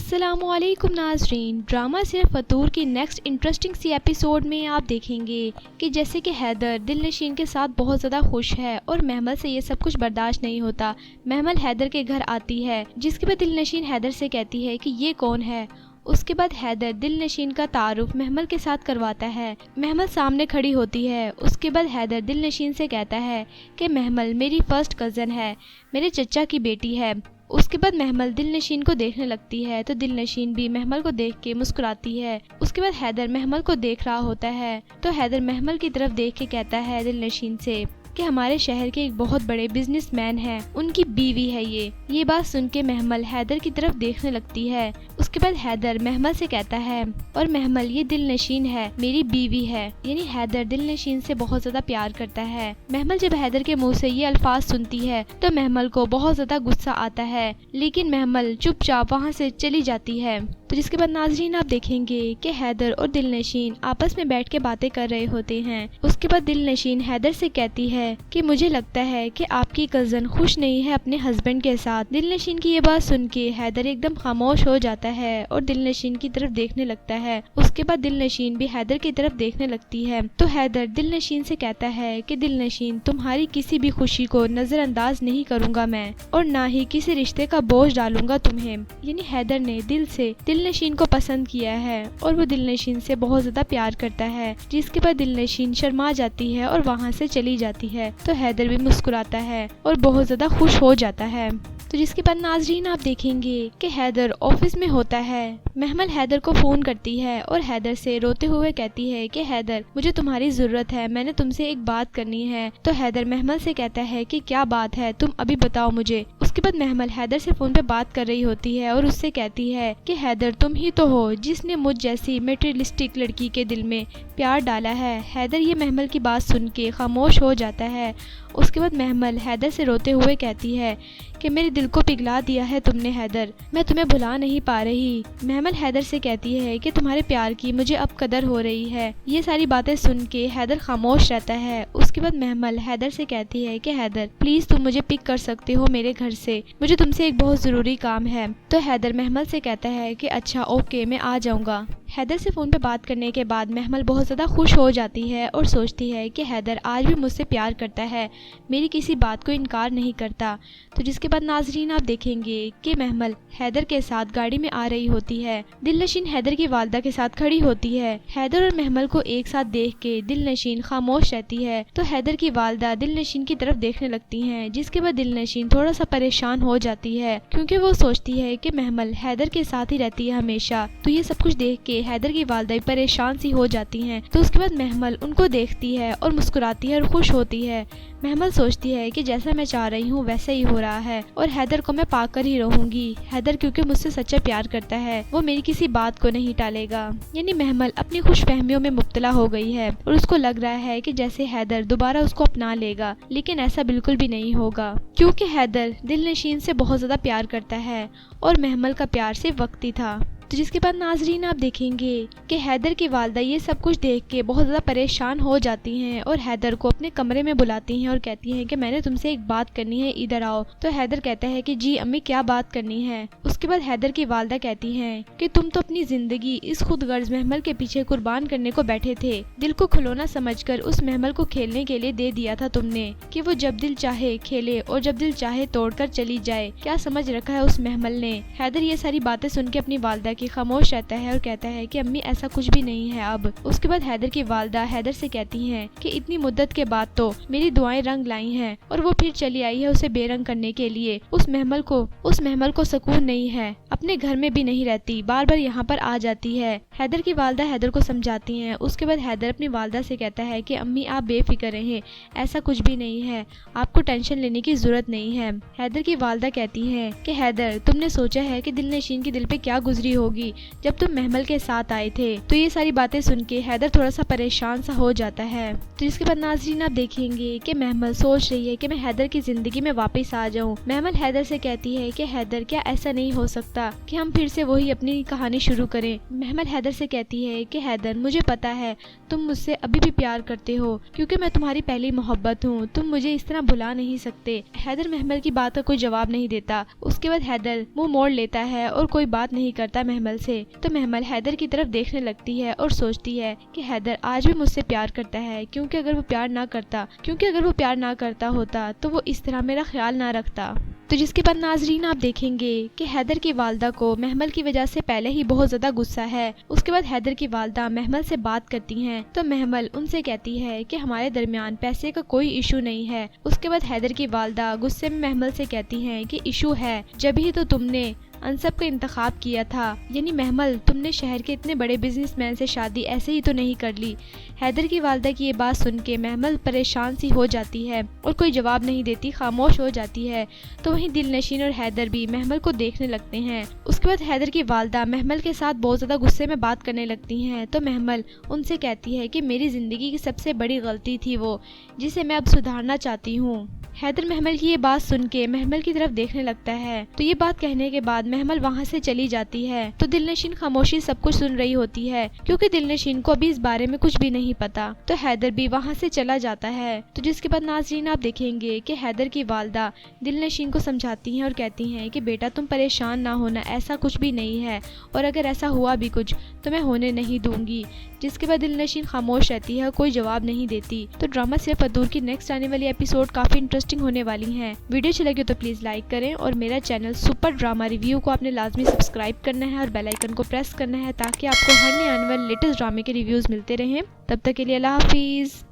السلام علیکم ناظرین، ڈرامہ صرف فطور کی نیکسٹ انٹرسٹنگ سی ایپیسوڈ میں آپ دیکھیں گے کہ جیسے کہ حیدر دل نشین کے ساتھ بہت زیادہ خوش ہے اور محمل سے یہ سب کچھ برداشت نہیں ہوتا۔ محمل حیدر کے گھر آتی ہے جس کے بعد دل نشین حیدر سے کہتی ہے کہ یہ کون ہے۔ اس کے بعد حیدر دل نشین کا تعارف محمل کے ساتھ کرواتا ہے۔ محمل سامنے کھڑی ہوتی ہے۔ اس کے بعد حیدر دل نشین سے کہتا ہے کہ محمل میری فرسٹ کزن ہے، میرے چچا کی بیٹی ہے۔ اس کے بعد محمل دل نشین کو دیکھنے لگتی ہے تو دل نشین بھی محمل کو دیکھ کے مسکراتی ہے۔ اس کے بعد حیدر محمل کو دیکھ رہا ہوتا ہے تو حیدر محمل کی طرف دیکھ کے کہتا ہے دل نشین سے کہ ہمارے شہر کے ایک بہت بڑے بزنس مین ہیں، ان کی بیوی ہے یہ بات سن کے محمل حیدر کی طرف دیکھنے لگتی ہے۔ اس کے بعد حیدر محمل سے کہتا ہے اور محمل یہ دل نشین ہے، میری بیوی ہے، یعنی حیدر دل نشین سے بہت زیادہ پیار کرتا ہے۔ محمل جب حیدر کے منہ سے یہ الفاظ سنتی ہے تو محمل کو بہت زیادہ غصہ آتا ہے، لیکن محمل چپ چاپ وہاں سے چلی جاتی ہے۔ تو جس کے بعد ناظرین آپ دیکھیں گے کہ حیدر اور دل نشین آپس میں بیٹھ کے باتیں کر رہے ہوتے ہیں۔ اس کے بعد دل نشین حیدر سے کہتی ہے کہ مجھے لگتا ہے کہ آپ کی کزن خوش نہیں ہے اپنے ہسبینڈ کے ساتھ۔ دل نشین کی یہ بات سن کے حیدر ایک دم خاموش ہو جاتا ہے اور دل نشین کی طرف دیکھنے لگتا ہے۔ اس کے بعد دل نشین بھی حیدر کی طرف دیکھنے لگتی ہے تو حیدر دل نشین سے کہتا ہے کہ دل نشین تمہاری کسی بھی خوشی کو نظر انداز نہیں کروں گا میں، اور نہ ہی کسی رشتے کا بوجھ ڈالوں گا تمہیں۔ یعنی حیدر نے دل سے دل نشین کو پسند کیا ہے اور وہ دل نشین سے بہت زیادہ پیار کرتا ہے، جس کے بعد دل نشین شرما جاتی ہے اور وہاں سے چلی جاتی ہے تو حیدر بھی مسکراتا ہے اور بہت زیادہ خوش ہو جاتا ہے۔ تو جس کے بعد ناظرین آپ دیکھیں گے کہ حیدر آفس میں ہوتا ہے۔ محمل حیدر کو فون کرتی ہے اور حیدر سے روتے ہوئے کہتی ہے کہ حیدر مجھے تمہاری ضرورت ہے، میں نے تم سے ایک بات کرنی ہے۔ تو حیدر محمل سے کہتا ہے کہ کیا بات ہے، تم ابھی بتاؤ مجھے۔ اس کے بعد محمل حیدر سے فون پہ بات کر رہی ہوتی ہے اور اس سے کہتی ہے کہ حیدر تم ہی تو ہو جس نے مجھ جیسی میٹریلسٹک لڑکی کے دل میں پیار ڈالا ہے۔ حیدر یہ محمل کی بات سن کے خاموش ہو جاتا ہے۔ اس کے بعد محمل حیدر سے روتے ہوئے کہتی ہے کہ میرے دل کو پگھلا دیا ہے تم نے حیدر، میں تمہیں بھلا نہیں پا رہی۔ محمل حیدر سے کہتی ہے کہ تمہارے پیار کی مجھے اب قدر ہو رہی ہے۔ یہ ساری باتیں سن کے حیدر خاموش رہتا ہے۔ اس کے بعد محمل حیدر سے کہتی ہے کہ حیدر پلیز تم مجھے پک کر سکتے ہو میرے گھر سے، مجھے تم سے ایک بہت ضروری کام ہے۔ تو حیدر محمل سے کہتا ہے کہ اچھا اوکے میں آ جاؤں گا۔ حیدر سے فون پہ بات کرنے کے بعد محمل بہت زیادہ خوش ہو جاتی ہے اور سوچتی ہے کہ حیدر آج بھی مجھ سے پیار کرتا ہے، میری کسی بات کو انکار نہیں کرتا۔ تو جس کے بعد ناظرین آپ دیکھیں گے کہ محمل حیدر کے ساتھ گاڑی میں آ رہی ہوتی ہے۔ دل نشین حیدر کی والدہ کے ساتھ کھڑی ہوتی ہے۔ حیدر اور محمل کو ایک ساتھ دیکھ کے دل نشین خاموش رہتی ہے تو حیدر کی والدہ دل نشین کی طرف دیکھنے لگتی ہیں، جس کے بعد دل نشین تھوڑا سا پریشان ہو جاتی ہے کیونکہ وہ سوچتی ہے کہ محمل حیدر کے ساتھ ہی رہتی ہے ہمیشہ۔ تو یہ سب کچھ دیکھ کے حیدر کی والدہ بھی پریشان سی ہو جاتی ہیں۔ تو اس کے بعد محمل ان کو دیکھتی ہے اور مسکراتی ہے اور خوش ہوتی ہے۔ محمل سوچتی ہے کہ جیسا میں چاہ رہی ہوں ویسا ہی ہو رہا ہے اور حیدر کو میں پا کر ہی رہوں گی۔ حیدر کیونکہ مجھ سے سچا پیار کرتا ہے، وہ میری کسی بات کو نہیں ٹالے گا۔ یعنی محمل اپنی خوش فہمیوں میں مبتلا ہو گئی ہے اور اس کو لگ رہا ہے کہ جیسے حیدر دوبارہ اس کو اپنا لے گا، لیکن ایسا بالکل بھی نہیں ہوگا کیونکہ حیدر دل نشین سے بہت زیادہ پیار کرتا ہے اور محمل کا پیار صرف وقتی تھا۔ تو جس کے بعد ناظرین آپ دیکھیں گے کہ حیدر کی والدہ یہ سب کچھ دیکھ کے بہت زیادہ پریشان ہو جاتی ہیں اور حیدر کو اپنے کمرے میں بلاتی ہیں اور کہتی ہیں کہ میں نے تم سے ایک بات کرنی ہے، ادھر آؤ۔ تو حیدر کہتا ہے کہ جی امی کیا بات کرنی ہے۔ اس کے بعد حیدر کی والدہ کہتی ہیں کہ تم تو اپنی زندگی اس خود غرض محمل کے پیچھے قربان کرنے کو بیٹھے تھے، دل کو کھلونا سمجھ کر اس محمل کو کھیلنے کے لیے دے دیا تھا تم نے کہ وہ جب دل چاہے کھیلے اور جب دل چاہے توڑ کر چلی جائے، کیا سمجھ رکھا ہے اس محمل نے۔ حیدر یہ ساری باتیں سن کے اپنی والدہ کی خاموش رہتا ہے اور کہتا ہے کہ امی ایسا کچھ بھی نہیں ہے اب۔ اس کے بعد حیدر کی والدہ حیدر سے کہتی ہیں کہ اتنی مدت کے بعد تو میری دعائیں رنگ لائی ہیں اور وہ پھر چلی آئی ہے اسے بے رنگ کرنے کے لیے۔ اس محمل کو سکون نہیں ہے، اپنے گھر میں بھی نہیں رہتی، بار بار یہاں پر آ جاتی ہے۔ حیدر کی والدہ حیدر کو سمجھاتی ہیں۔ اس کے بعد حیدر اپنی والدہ سے کہتا ہے کہ امی آپ بے فکر رہیں، ایسا کچھ بھی نہیں ہے، آپ کو ٹینشن لینے کی ضرورت نہیں ہے۔ حیدر کی والدہ کہتی ہیں کہ حیدر تم نے سوچا ہے کہ دل نشین کے دل پہ کیا گزری ہوگی جب تم محمل کے ساتھ آئے تھے۔ تو یہ ساری باتیں سن کے حیدر تھوڑا سا پریشان سا ہو جاتا ہے۔ تو اس کے بعد ناظرین آپ دیکھیں گے کہ محمل سوچ رہی ہے کہ میں حیدر کی زندگی میں واپس آ جاؤں۔ محمل حیدر سے کہتی ہے کہ حیدر کیا ایسا نہیں ہو سکتا تھا کہ ہم پھر سے وہی اپنی کہانی شروع کریں۔ محمل حیدر سے کہتی ہے کہ حیدر مجھے پتا ہے تم مجھ سے ابھی بھی پیار کرتے ہو کیونکہ میں تمہاری پہلی محبت ہوں، تم مجھے اس طرح بھلا نہیں سکتے۔ حیدر محمل کی بات کا کوئی جواب نہیں دیتا۔ اس کے بعد حیدر منہ موڑ لیتا ہے اور کوئی بات نہیں کرتا محمل سے، تو محمل حیدر کی طرف دیکھنے لگتی ہے اور سوچتی ہے کہ حیدر آج بھی مجھ سے پیار کرتا ہے، کیونکہ اگر وہ پیار نہ کرتا ہوتا تو وہ اس طرح میرا خیال نہ رکھتا۔ تو جس کے بعد ناظرین آپ دیکھیں گے کہ حیدر کی والدہ کو محمل کی وجہ سے پہلے ہی بہت زیادہ غصہ ہے۔ اس کے بعد حیدر کی والدہ محمل سے بات کرتی ہیں تو محمل ان سے کہتی ہے کہ ہمارے درمیان پیسے کا کوئی ایشو نہیں ہے۔ اس کے بعد حیدر کی والدہ غصے میں محمل سے کہتی ہیں کہ ایشو ہے، جبھی تو تم نے انصب کا انتخاب کیا تھا، یعنی محمل تم نے شہر کے اتنے بڑے بزنس مین سے شادی ایسے ہی تو نہیں کر لی۔ حیدر کی والدہ کی یہ بات سن کے محمل پریشان سی ہو جاتی ہے اور کوئی جواب نہیں دیتی، خاموش ہو جاتی ہے۔ تو وہیں دل نشین اور حیدر بھی محمل کو دیکھنے لگتے ہیں۔ اس کے بعد حیدر کی والدہ محمل کے ساتھ بہت زیادہ غصے میں بات کرنے لگتی ہیں تو محمل ان سے کہتی ہے کہ میری زندگی کی سب سے بڑی غلطی تھی وہ، جسے میں اب سدھارنا چاہتی ہوں۔ حیدر محمل کی یہ بات سن کے محمل کی طرف دیکھنے لگتا ہے، تو یہ بات کہنے کے بعد محمل وہاں سے چلی جاتی ہے۔ تو دل نشین خاموشی سب کچھ سن رہی ہوتی ہے کیونکہ دل نشین کو ابھی اس بارے میں کچھ بھی نہیں پتا۔ تو حیدر بھی وہاں سے چلا جاتا ہے۔ تو جس کے بعد ناظرین آپ دیکھیں گے کہ حیدر کی والدہ دل نشین کو سمجھاتی ہیں اور کہتی ہیں کہ بیٹا تم پریشان نہ ہونا، ایسا کچھ بھی نہیں ہے، اور اگر ایسا ہوا بھی کچھ تو میں ہونے نہیں دوں گی۔ جس کے بعد دل نشین خاموش رہتی ہے، کوئی جواب نہیں دیتی۔ تو ڈرامہ سیرف فتور کی نیکسٹ آنے والی ایپیسوڈ کافی انٹرسٹنگ ہونے والی ہیں۔ ویڈیو اچھی لگی تو پلیز لائک کریں اور میرا چینل سپر ڈرامہ ریویو کو آپ نے لازمی سبسکرائب کرنا ہے اور بیل آئیکن کو پریس کرنا ہے تاکہ آپ کو ہر نئے آنے والے لیٹسٹ ڈرامے کے ریویوز ملتے رہیں۔ تب تک کے لیے اللہ حافظ۔